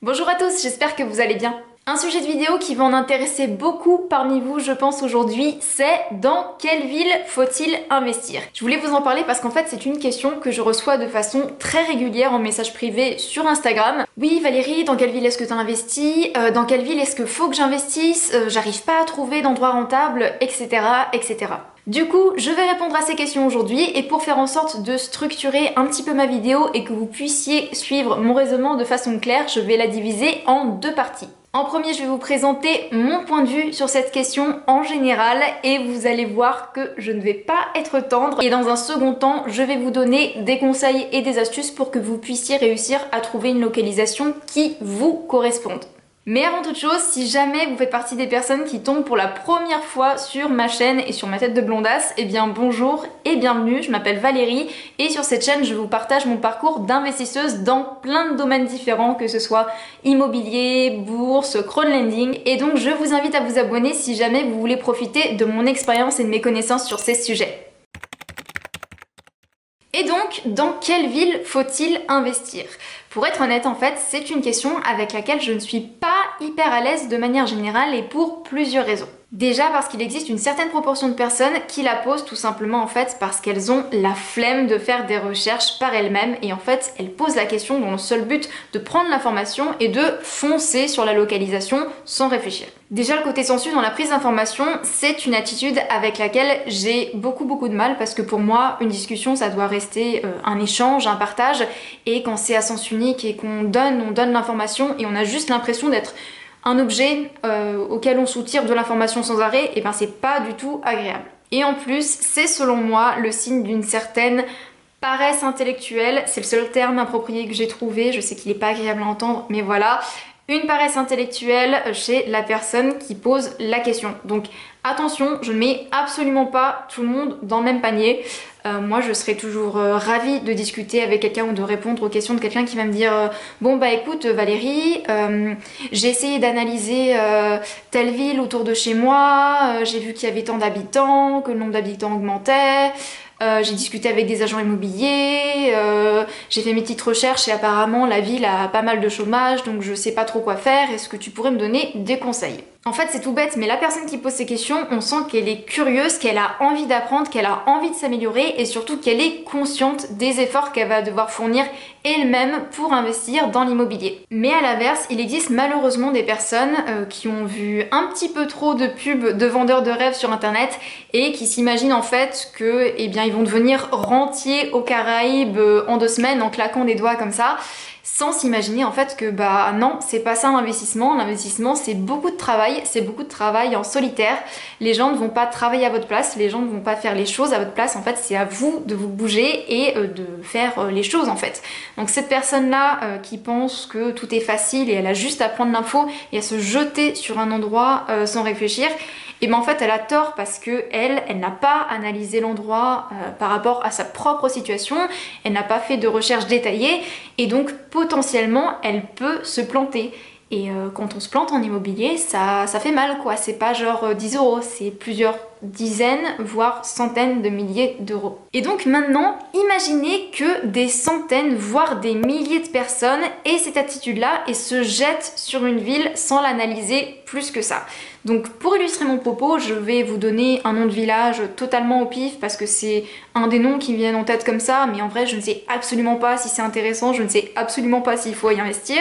Bonjour à tous, j'espère que vous allez bien. Un sujet de vidéo qui va en intéresser beaucoup parmi vous, je pense aujourd'hui, c'est dans quelle ville faut-il investir? Je voulais vous en parler parce qu'en fait c'est une question que je reçois de façon très régulière en message privé sur Instagram. Oui Valérie, dans quelle ville est-ce que tu as investi? Dans quelle ville est-ce que faut que j'investisse? J'arrive pas à trouver d'endroit rentable, etc., etc. Du coup, je vais répondre à ces questions aujourd'hui et pour faire en sorte de structurer un petit peu ma vidéo et que vous puissiez suivre mon raisonnement de façon claire, je vais la diviser en deux parties. En premier, je vais vous présenter mon point de vue sur cette question en général et vous allez voir que je ne vais pas être tendre. Et dans un second temps, je vais vous donner des conseils et des astuces pour que vous puissiez réussir à trouver une localisation qui vous corresponde. Mais avant toute chose, si jamais vous faites partie des personnes qui tombent pour la première fois sur ma chaîne et sur ma tête de blondasse, eh bien bonjour et bienvenue, je m'appelle Valérie et sur cette chaîne je vous partage mon parcours d'investisseuse dans plein de domaines différents, que ce soit immobilier, bourse, crowdlending, et donc je vous invite à vous abonner si jamais vous voulez profiter de mon expérience et de mes connaissances sur ces sujets. Et donc, dans quelle ville faut-il investir? Pour être honnête, en fait, c'est une question avec laquelle je ne suis pas hyper à l'aise de manière générale et pour plusieurs raisons. Déjà parce qu'il existe une certaine proportion de personnes qui la posent tout simplement en fait parce qu'elles ont la flemme de faire des recherches par elles-mêmes et en fait elles posent la question dans le seul but de prendre l'information et de foncer sur la localisation sans réfléchir. Déjà le côté sensu dans la prise d'information, c'est une attitude avec laquelle j'ai beaucoup de mal parce que pour moi une discussion ça doit rester un échange, un partage, et quand c'est à sens unique et qu'on donne l'information et on a juste l'impression d'être un objet auquel on soutire de l'information sans arrêt, et ben c'est pas du tout agréable. Et en plus, c'est selon moi le signe d'une certaine paresse intellectuelle, c'est le seul terme approprié que j'ai trouvé, je sais qu'il n'est pas agréable à entendre, mais voilà, une paresse intellectuelle chez la personne qui pose la question. Donc attention, je ne mets absolument pas tout le monde dans le même panier. Moi je serais toujours ravie de discuter avec quelqu'un ou de répondre aux questions de quelqu'un qui va me dire bon bah écoute Valérie, j'ai essayé d'analyser telle ville autour de chez moi, j'ai vu qu'il y avait tant d'habitants, que le nombre d'habitants augmentait. J'ai discuté avec des agents immobiliers, j'ai fait mes petites recherches et apparemment la ville a pas mal de chômage donc je sais pas trop quoi faire, est-ce que tu pourrais me donner des conseils? En fait c'est tout bête mais la personne qui pose ces questions, on sent qu'elle est curieuse, qu'elle a envie d'apprendre, qu'elle a envie de s'améliorer et surtout qu'elle est consciente des efforts qu'elle va devoir fournir elle-même pour investir dans l'immobilier. Mais à l'inverse, il existe malheureusement des personnes qui ont vu un petit peu trop de pubs de vendeurs de rêves sur internet et qui s'imaginent en fait que eh bien, ils vont devenir rentiers aux Caraïbes en 2 semaines en claquant des doigts comme ça, sans s'imaginer en fait que bah non, c'est pas ça l'investissement. L'investissement c'est beaucoup de travail en solitaire. Les gens ne vont pas travailler à votre place, les gens ne vont pas faire les choses à votre place, en fait c'est à vous de vous bouger et de faire les choses en fait. Donc cette personne là qui pense que tout est facile et elle a juste à prendre l'info et à se jeter sur un endroit sans réfléchir, et ben en fait elle a tort parce que elle n'a pas analysé l'endroit par rapport à sa propre situation, elle n'a pas fait de recherche détaillée et donc potentiellement elle peut se planter. Et quand on se plante en immobilier, ça fait mal quoi, c'est pas genre 10 euros, c'est plusieurs dizaines, voire centaines de milliers d'euros. Et donc maintenant, imaginez que des centaines, voire des milliers de personnes aient cette attitude-là et se jettent sur une ville sans l'analyser plus que ça. Donc pour illustrer mon propos, je vais vous donner un nom de village totalement au pif parce que c'est un des noms qui me viennent en tête comme ça, mais en vrai je ne sais absolument pas si c'est intéressant, je ne sais absolument pas s'il faut y investir.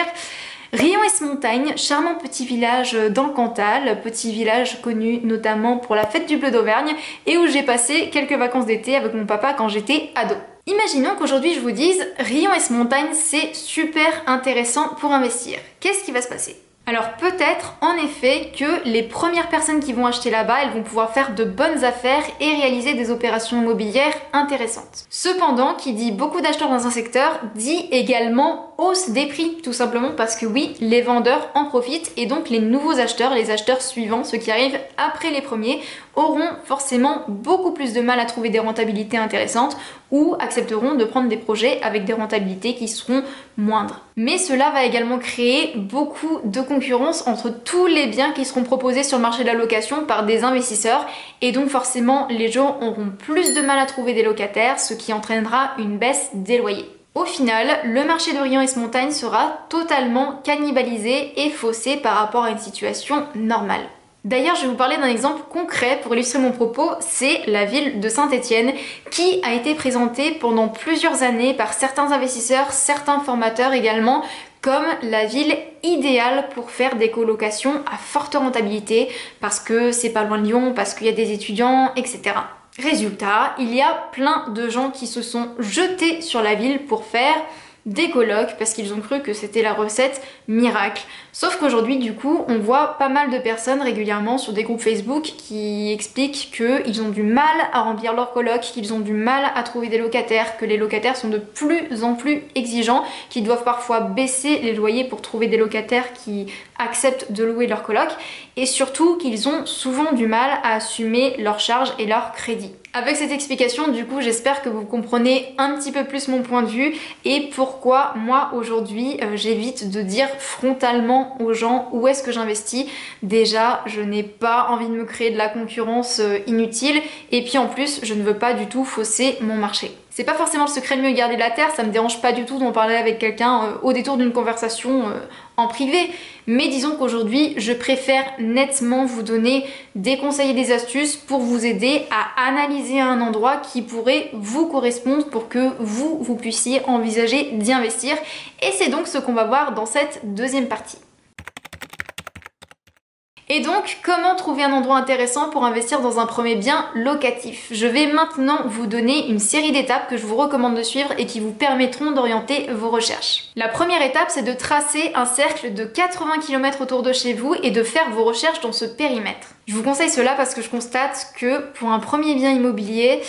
Riom-es-Montagne, charmant petit village dans le Cantal, petit village connu notamment pour la fête du bleu d'Auvergne et où j'ai passé quelques vacances d'été avec mon papa quand j'étais ado. Imaginons qu'aujourd'hui je vous dise Riom-es-Montagne c'est super intéressant pour investir. Qu'est-ce qui va se passer? Alors peut-être en effet que les premières personnes qui vont acheter là-bas, elles vont pouvoir faire de bonnes affaires et réaliser des opérations immobilières intéressantes. Cependant, qui dit beaucoup d'acheteurs dans un secteur, dit également hausse des prix, tout simplement parce que oui, les vendeurs en profitent et donc les nouveaux acheteurs, les acheteurs suivants, ceux qui arrivent après les premiers, auront forcément beaucoup plus de mal à trouver des rentabilités intéressantes ou accepteront de prendre des projets avec des rentabilités qui seront moindres. Mais cela va également créer beaucoup de concurrence entre tous les biens qui seront proposés sur le marché de la location par des investisseurs et donc forcément les gens auront plus de mal à trouver des locataires, ce qui entraînera une baisse des loyers. Au final, le marché d'Orient et Montagne sera totalement cannibalisé et faussé par rapport à une situation normale. D'ailleurs, je vais vous parler d'un exemple concret pour illustrer mon propos, c'est la ville de Saint-Étienne qui a été présentée pendant plusieurs années par certains investisseurs, certains formateurs également, comme la ville idéale pour faire des colocations à forte rentabilité parce que c'est pas loin de Lyon, parce qu'il y a des étudiants, etc. Résultat, il y a plein de gens qui se sont jetés sur la ville pour faire des colocs parce qu'ils ont cru que c'était la recette miracle. Sauf qu'aujourd'hui, du coup, on voit pas mal de personnes régulièrement sur des groupes Facebook qui expliquent qu'ils ont du mal à remplir leurs colocs, qu'ils ont du mal à trouver des locataires, que les locataires sont de plus en plus exigeants, qu'ils doivent parfois baisser les loyers pour trouver des locataires qui acceptent de louer leurs colocs, et surtout qu'ils ont souvent du mal à assumer leurs charges et leurs crédits. Avec cette explication, du coup, j'espère que vous comprenez un petit peu plus mon point de vue et pourquoi moi aujourd'hui j'évite de dire frontalement aux gens où est-ce que j'investis. Déjà, je n'ai pas envie de me créer de la concurrence inutile et puis en plus, je ne veux pas du tout fausser mon marché. C'est pas forcément le secret le mieux gardé de la terre, ça me dérange pas du tout d'en parler avec quelqu'un au détour d'une conversation en privé, mais disons qu'aujourd'hui je préfère nettement vous donner des conseils et des astuces pour vous aider à analyser un endroit qui pourrait vous correspondre pour que vous puissiez envisager d'y investir, et c'est donc ce qu'on va voir dans cette deuxième partie. Et donc, comment trouver un endroit intéressant pour investir dans un premier bien locatif? Je vais maintenant vous donner une série d'étapes que je vous recommande de suivre et qui vous permettront d'orienter vos recherches. La première étape, c'est de tracer un cercle de 80 km autour de chez vous et de faire vos recherches dans ce périmètre. Je vous conseille cela parce que je constate que pour un premier bien immobilier,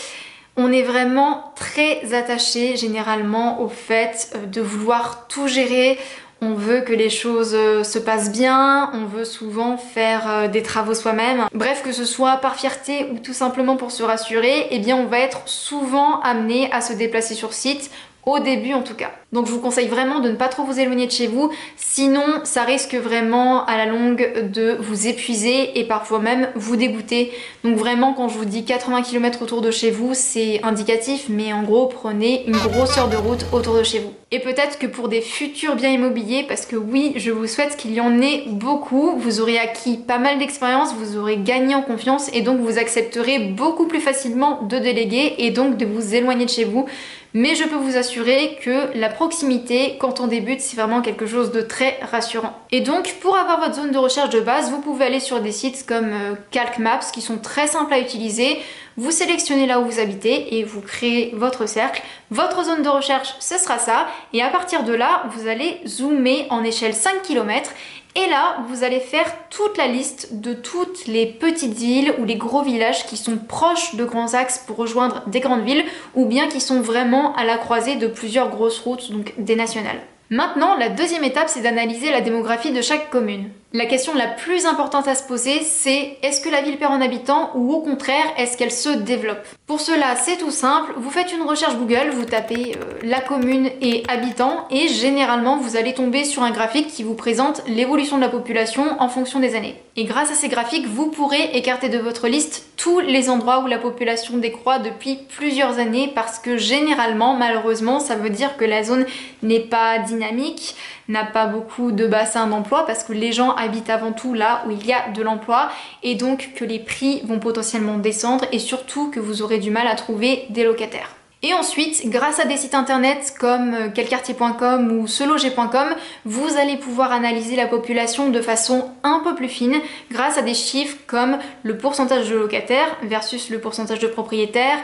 on est vraiment très attaché généralement au fait de vouloir tout gérer. On veut que les choses se passent bien, on veut souvent faire des travaux soi-même. Bref, que ce soit par fierté ou tout simplement pour se rassurer, eh bien on va être souvent amené à se déplacer sur site, au début en tout cas. Donc je vous conseille vraiment de ne pas trop vous éloigner de chez vous, sinon ça risque vraiment à la longue de vous épuiser et parfois même vous dégoûter. Donc vraiment quand je vous dis 80 km autour de chez vous, c'est indicatif, mais en gros prenez une grosse heure de route autour de chez vous. Et peut-être que pour des futurs biens immobiliers, parce que oui, je vous souhaite qu'il y en ait beaucoup, vous aurez acquis pas mal d'expérience, vous aurez gagné en confiance et donc vous accepterez beaucoup plus facilement de déléguer et donc de vous éloigner de chez vous. Mais je peux vous assurer que la proximité, quand on débute, c'est vraiment quelque chose de très rassurant. Et donc, pour avoir votre zone de recherche de base, vous pouvez aller sur des sites comme Calc Maps qui sont très simples à utiliser. Vous sélectionnez là où vous habitez et vous créez votre cercle. Votre zone de recherche, ce sera ça. Et à partir de là, vous allez zoomer en échelle 5 km. Et là, vous allez faire toute la liste de toutes les petites villes ou les gros villages qui sont proches de grands axes pour rejoindre des grandes villes ou bien qui sont vraiment à la croisée de plusieurs grosses routes, donc des nationales. Maintenant, la deuxième étape, c'est d'analyser la démographie de chaque commune. La question la plus importante à se poser, c'est est-ce que la ville perd en habitants ou au contraire, est-ce qu'elle se développe? Pour cela, c'est tout simple, vous faites une recherche Google, vous tapez la commune et habitants et généralement, vous allez tomber sur un graphique qui vous présente l'évolution de la population en fonction des années. Et grâce à ces graphiques, vous pourrez écarter de votre liste tous les endroits où la population décroît depuis plusieurs années parce que généralement, malheureusement, ça veut dire que la zone n'est pas dynamique, n'a pas beaucoup de bassins d'emploi parce que les gens habitent avant tout là où il y a de l'emploi et donc que les prix vont potentiellement descendre et surtout que vous aurez du mal à trouver des locataires. Et ensuite, grâce à des sites internet comme quelquartier.com ou seloger.com, vous allez pouvoir analyser la population de façon un peu plus fine grâce à des chiffres comme le pourcentage de locataires versus le pourcentage de propriétaires,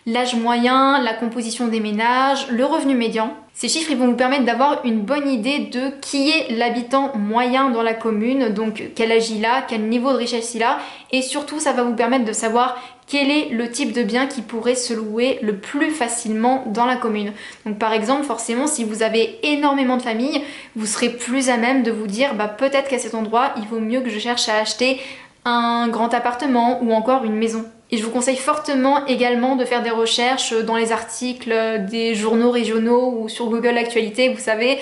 l'âge moyen, la composition des ménages, le revenu médian. Ces chiffres ils vont vous permettre d'avoir une bonne idée de qui est l'habitant moyen dans la commune, donc quel âge il a, quel niveau de richesse il a, et surtout ça va vous permettre de savoir quel est le type de bien qui pourrait se louer le plus facilement dans la commune. Donc par exemple, forcément, si vous avez énormément de familles, vous serez plus à même de vous dire peut-être qu'à cet endroit, il vaut mieux que je cherche à acheter un grand appartement ou encore une maison. Et je vous conseille fortement également de faire des recherches dans les articles des journaux régionaux ou sur Google Actualité, vous savez,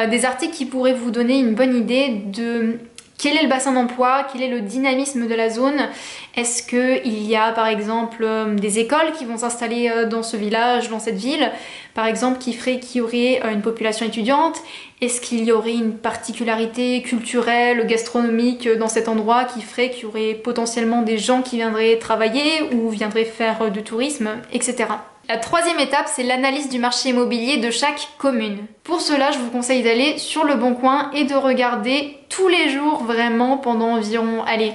des articles qui pourraient vous donner une bonne idée de Quel est le bassin d'emploi? Quel est le dynamisme de la zone? Est-ce qu'il y a par exemple des écoles qui vont s'installer dans ce village, dans cette ville, par exemple qui ferait qu'il y aurait une population étudiante? Est-ce qu'il y aurait une particularité culturelle, gastronomique dans cet endroit qui ferait qu'il y aurait potentiellement des gens qui viendraient travailler ou viendraient faire du tourisme, etc. La troisième étape, c'est l'analyse du marché immobilier de chaque commune. Pour cela, je vous conseille d'aller sur Le Bon Coin et de regarder tous les jours vraiment pendant environ, allez,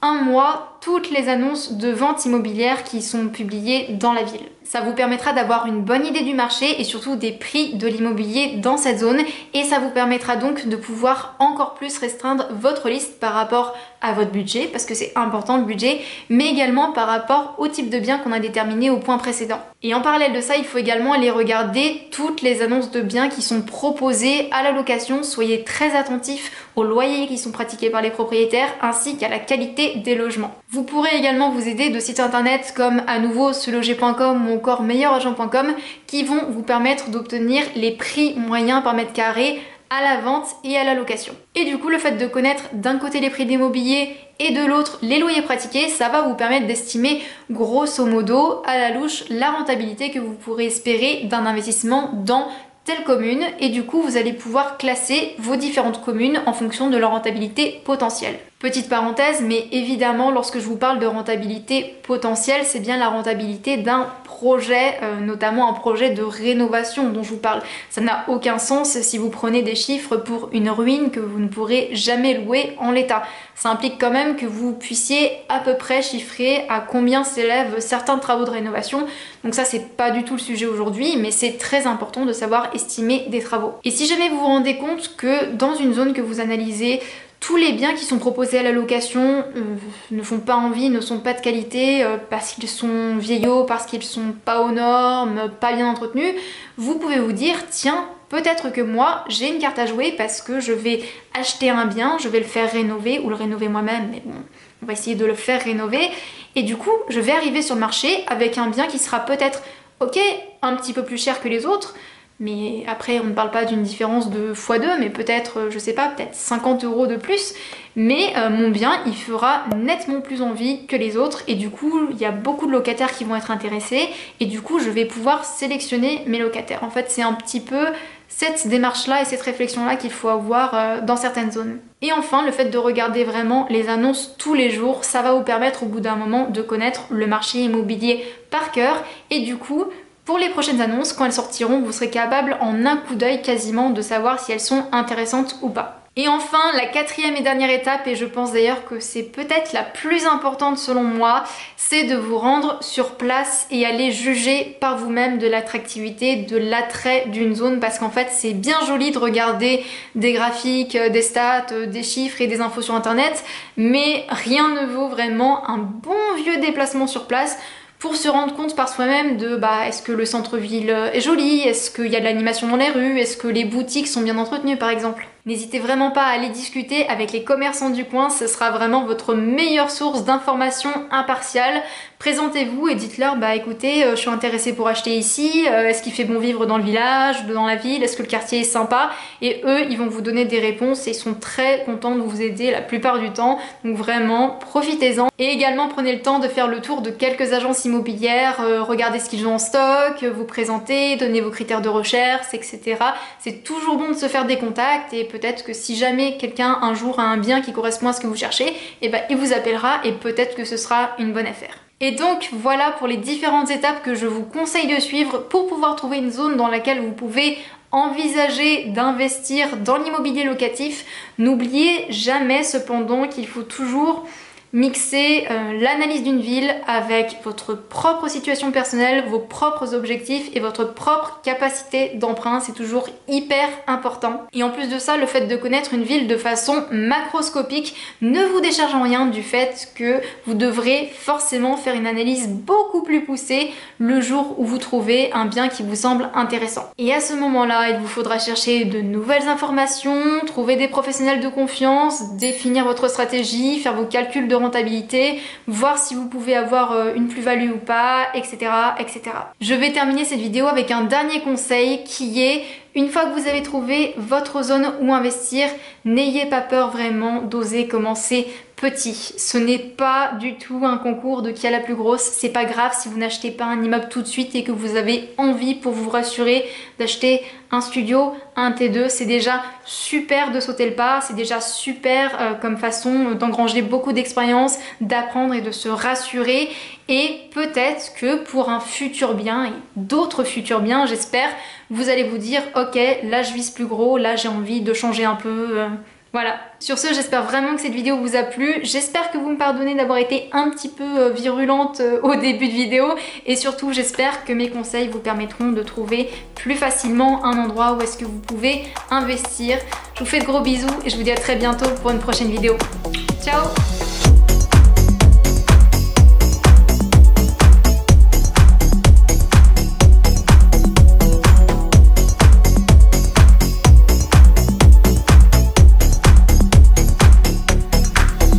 un mois, toutes les annonces de vente immobilière qui sont publiées dans la ville. Ça vous permettra d'avoir une bonne idée du marché et surtout des prix de l'immobilier dans cette zone et ça vous permettra donc de pouvoir encore plus restreindre votre liste par rapport à votre budget, parce que c'est important le budget, mais également par rapport au type de bien qu'on a déterminé au point précédent. Et en parallèle de ça, il faut également aller regarder toutes les annonces de biens qui sont proposées à la location. Soyez très attentifs aux loyers qui sont pratiqués par les propriétaires ainsi qu'à la qualité des logements. Vous pourrez également vous aider de sites internet comme à nouveau seloger.com ou encore meilleuragent.com qui vont vous permettre d'obtenir les prix moyens par mètre carré à la vente et à la location. Et du coup, le fait de connaître d'un côté les prix de l'immobilier et de l'autre les loyers pratiqués, ça va vous permettre d'estimer grosso modo à la louche la rentabilité que vous pourrez espérer d'un investissement dans telle commune et du coup vous allez pouvoir classer vos différentes communes en fonction de leur rentabilité potentielle. Petite parenthèse, mais évidemment lorsque je vous parle de rentabilité potentielle, c'est bien la rentabilité d'un projet, notamment un projet de rénovation dont je vous parle. Ça n'a aucun sens si vous prenez des chiffres pour une ruine que vous ne pourrez jamais louer en l'état. Ça implique quand même que vous puissiez à peu près chiffrer à combien s'élèvent certains travaux de rénovation. Donc ça c'est pas du tout le sujet aujourd'hui, mais c'est très important de savoir estimer des travaux. Et si jamais vous vous rendez compte que dans une zone que vous analysez, tous les biens qui sont proposés à la location ne font pas envie, ne sont pas de qualité, parce qu'ils sont vieillots, parce qu'ils sont pas aux normes, pas bien entretenus, vous pouvez vous dire, tiens, peut-être que moi, j'ai une carte à jouer parce que je vais acheter un bien, je vais le faire rénover ou le rénover moi-même, mais bon, on va essayer de le faire rénover. Et du coup, je vais arriver sur le marché avec un bien qui sera peut-être, ok, un petit peu plus cher que les autres, mais après on ne parle pas d'une différence de x2, mais peut-être, je sais pas, peut-être 50 € de plus, mais mon bien il fera nettement plus envie que les autres et du coup il y a beaucoup de locataires qui vont être intéressés et du coup je vais pouvoir sélectionner mes locataires. En fait c'est un petit peu cette démarche-là et cette réflexion-là qu'il faut avoir dans certaines zones. Et enfin, le fait de regarder vraiment les annonces tous les jours, ça va vous permettre au bout d'un moment de connaître le marché immobilier par cœur et du coup, pour les prochaines annonces, quand elles sortiront, vous serez capable en un coup d'œil quasiment de savoir si elles sont intéressantes ou pas. Et enfin, la quatrième et dernière étape, et je pense d'ailleurs que c'est peut-être la plus importante selon moi, c'est de vous rendre sur place et aller juger par vous-même de l'attractivité, de l'attrait d'une zone, parce qu'en fait c'est bien joli de regarder des graphiques, des stats, des chiffres et des infos sur internet, mais rien ne vaut vraiment un bon vieux déplacement sur place pour se rendre compte par soi-même de est-ce que le centre-ville est joli, est-ce qu'il y a de l'animation dans les rues, est-ce que les boutiques sont bien entretenues par exemple. N'hésitez vraiment pas à aller discuter avec les commerçants du coin, ce sera vraiment votre meilleure source d'informations impartiales. Présentez-vous et dites-leur écoutez, je suis intéressée pour acheter ici, est-ce qu'il fait bon vivre dans le village, dans la ville, est-ce que le quartier est sympa? Et eux, ils vont vous donner des réponses et ils sont très contents de vous aider la plupart du temps. Donc vraiment, profitez-en. Et également, prenez le temps de faire le tour de quelques agences immobilières, regardez ce qu'ils ont en stock, vous présentez, donnez vos critères de recherche, etc. C'est toujours bon de se faire des contacts et peut-être que si jamais quelqu'un un jour a un bien qui correspond à ce que vous cherchez, il vous appellera et peut-être que ce sera une bonne affaire. Et donc voilà pour les différentes étapes que je vous conseille de suivre pour pouvoir trouver une zone dans laquelle vous pouvez envisager d'investir dans l'immobilier locatif. N'oubliez jamais cependant qu'il faut toujours mixer l'analyse d'une ville avec votre propre situation personnelle, vos propres objectifs et votre propre capacité d'emprunt, c'est toujours hyper important. Et en plus de ça, le fait de connaître une ville de façon macroscopique ne vous décharge en rien du fait que vous devrez forcément faire une analyse beaucoup plus poussée le jour où vous trouvez un bien qui vous semble intéressant. Et à ce moment-là, il vous faudra chercher de nouvelles informations, trouver des professionnels de confiance, définir votre stratégie, faire vos calculs de rentabilité, voir si vous pouvez avoir une plus-value ou pas, etc., etc. Je vais terminer cette vidéo avec un dernier conseil qui est Une fois que vous avez trouvé votre zone où investir, n'ayez pas peur vraiment d'oser commencer petit. Ce n'est pas du tout un concours de qui a la plus grosse. C'est pas grave si vous n'achetez pas un immeuble tout de suite et que vous avez envie, pour vous rassurer, d'acheter un studio, un T2. C'est déjà super de sauter le pas. C'est déjà super comme façon d'engranger beaucoup d'expérience, d'apprendre et de se rassurer. Et peut-être que pour un futur bien et d'autres futurs biens, j'espère, vous allez vous dire ok, là je vise plus gros, là j'ai envie de changer un peu. Voilà. Sur ce, j'espère vraiment que cette vidéo vous a plu. J'espère que vous me pardonnez d'avoir été un petit peu virulente au début de vidéo. Et surtout, j'espère que mes conseils vous permettront de trouver plus facilement un endroit où est-ce que vous pouvez investir. Je vous fais de gros bisous et je vous dis à très bientôt pour une prochaine vidéo. Ciao!